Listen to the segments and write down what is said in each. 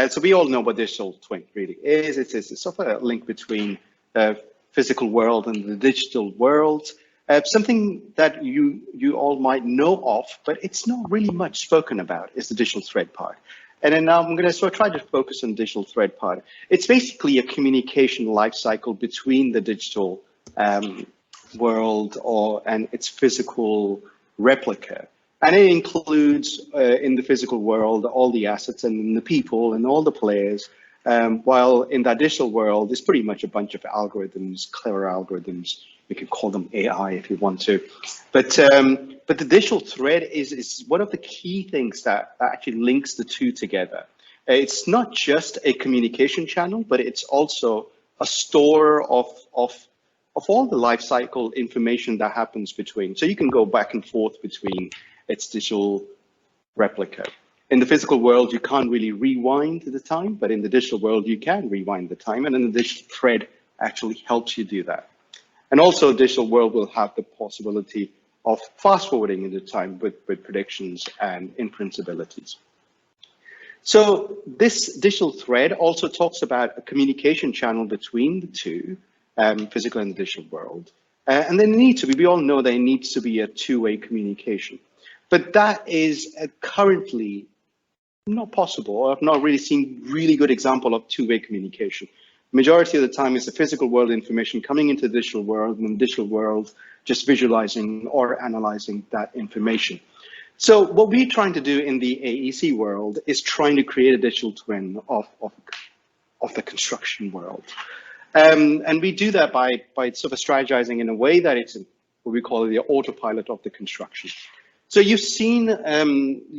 So we all know what digital twin really is. It's sort of a link between the physical world and the digital world. Something that you all might know of, but it's not really much spoken about, is the digital thread part. And then now I'm going to sort of try to focus on the digital thread part. It's basically a communication lifecycle between the digital world and its physical replica. And it includes, in the physical world, all the assets and the people and all the players, while in that digital world, it's pretty much a bunch of algorithms, clever algorithms. You can call them AI if you want to. But the digital thread is one of the key things that actually links the two together. It's not just a communication channel, but it's also a store of all the life cycle information that happens between. So you can go back and forth between its digital replica. In the physical world, you can't really rewind the time, but in the digital world, you can rewind the time, and then the digital thread actually helps you do that. And also, the digital world will have the possibility of fast forwarding in the time with predictions and inference abilities. So this digital thread also talks about a communication channel between the two, physical and the digital world. And there needs to be, we all know there needs to be a two-way communication. But that is currently not possible. I've not really seen really good example of two-way communication. Majority of the time it's the physical world information coming into the digital world, and the digital world just visualizing or analyzing that information. So what we're trying to do in the AEC world is trying to create a digital twin of the construction world. And we do that by sort of strategizing in a way that it's what we call the autopilot of the construction. So you've seen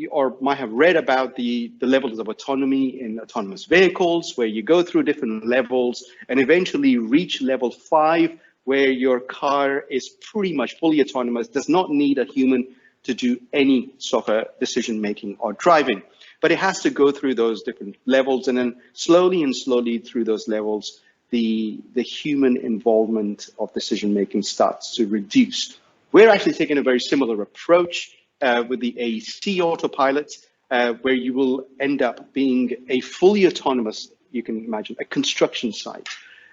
or might have read about the levels of autonomy in autonomous vehicles, where you go through different levels and eventually reach level 5, where your car is pretty much fully autonomous, does not need a human to do any sort of decision making or driving. But it has to go through those different levels, and then slowly through those levels, the human involvement of decision making starts to reduce. We're actually taking a very similar approach with the AEC autopilot, where you will end up being a fully autonomous, you can imagine, a construction site.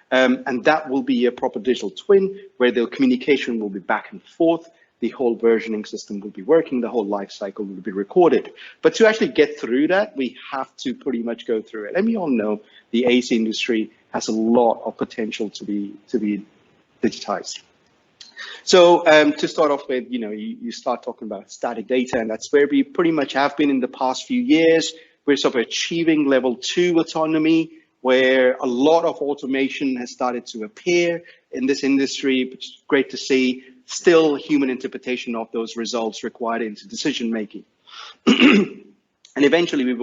And that will be a proper digital twin where the communication will be back and forth. The whole versioning system will be working, the whole life cycle will be recorded. But to actually get through that, we have to pretty much go through it. And we all know the AEC industry has a lot of potential to be digitized. So to start off with, you start talking about static data, and that's where we pretty much have been in the past few years. We're sort of achieving level 2 autonomy, where a lot of automation has started to appear in this industry, which is great to see. Still human interpretation of those results required into decision making. And eventually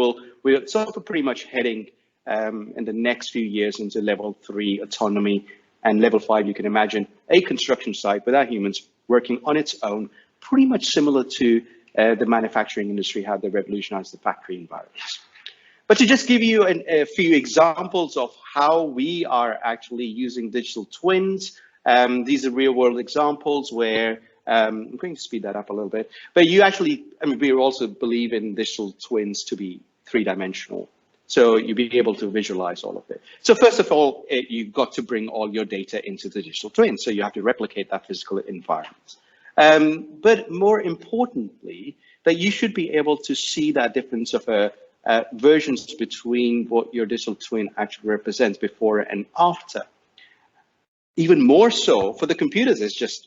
we're sort of pretty much heading in the next few years into level 3 autonomy. And level 5, you can imagine a construction site without humans working on its own, pretty much similar to the manufacturing industry, how they revolutionized the factory environments. But to just give you a few examples of how we are actually using digital twins, these are real world examples where, I'm going to speed that up a little bit, but you actually, we also believe in digital twins to be 3-dimensional. So you'll be able to visualize all of it. So first of all, you've got to bring all your data into the digital twin. So you have to replicate that physical environment. But more importantly, that you should be able to see that difference of versions between what your digital twin actually represents before and after. Even more so for the computers,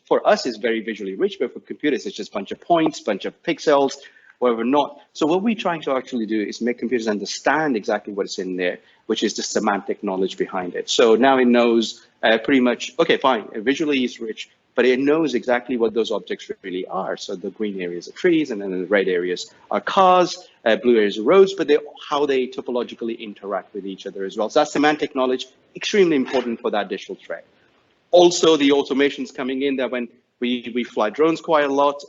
for us, it's very visually rich, but for computers, it's just a bunch of points, bunch of pixels, whatever not. So what we're trying to actually do is make computers understand exactly what is in there, which is the semantic knowledge behind it. So now it knows pretty much, okay, fine, visually it's rich, but it knows exactly what those objects really are. So the green areas are trees, and then the red areas are cars, blue areas are roads, but how they topologically interact with each other as well. So that semantic knowledge, extremely important for that digital thread. Also, the automation's coming in that when we fly drones quite a lot,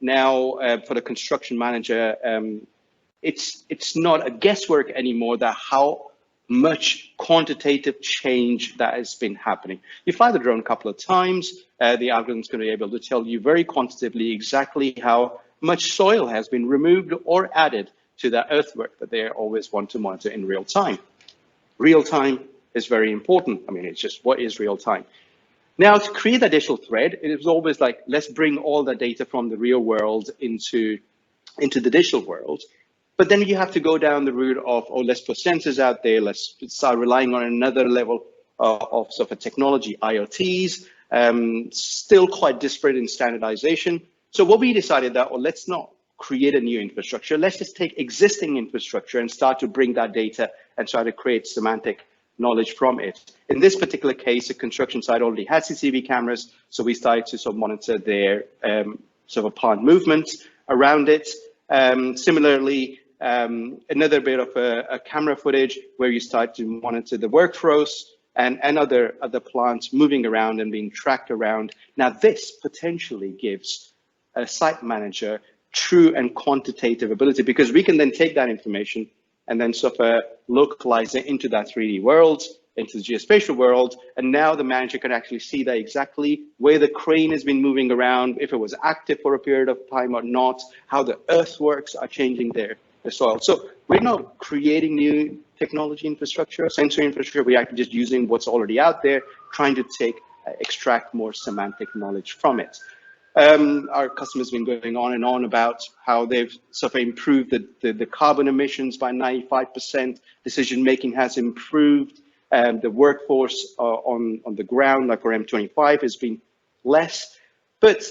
now, for the construction manager, it's not a guesswork anymore that how much quantitative change that has been happening. You fly the drone a couple of times, the algorithm's going to be able to tell you very quantitatively exactly how much soil has been removed or added to that earthwork that they always want to monitor in real time. Real time is very important. I mean, it's just what is real time? Now, to create that digital thread, it was always like, let's bring all the data from the real world into the digital world. But then you have to go down the route of, oh, let's put sensors out there. Let's start relying on another level of sort of a technology, IoTs, still quite disparate in standardization. So what we decided that, well, let's not create a new infrastructure. Let's just take existing infrastructure and start to bring that data and try to create semantic knowledge from it. In this particular case, the construction site already had CCTV cameras, so we started to sort of monitor their sort of plant movements around it. Similarly, another bit of a camera footage where you start to monitor the workflows and other plants moving around and being tracked around. Now, this potentially gives a site manager true and quantitative ability, because we can then take that information and then sort of localize it into that 3D world, into the geospatial world. And now the manager can actually see that exactly where the crane has been moving around, if it was active for a period of time or not, how the earthworks are changing the soil. So we're not creating new technology infrastructure, sensory infrastructure. We're actually just using what's already out there, trying to extract more semantic knowledge from it. Our customers have been going on and on about how they've sort of improved the carbon emissions by 95%. Decision making has improved. The workforce on the ground, like for M25, has been less. But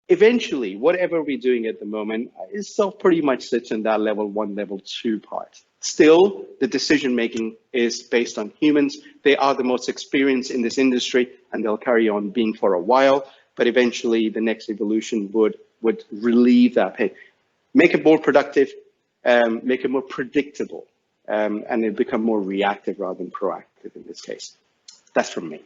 eventually, whatever we're doing at the moment is still pretty much sits in that level 1, level 2 part. Still, the decision making is based on humans. They are the most experienced in this industry, and they'll carry on being for a while. But eventually, the next evolution would relieve that pain, make it more productive, make it more predictable, and it become more reactive rather than proactive in this case. That's from me.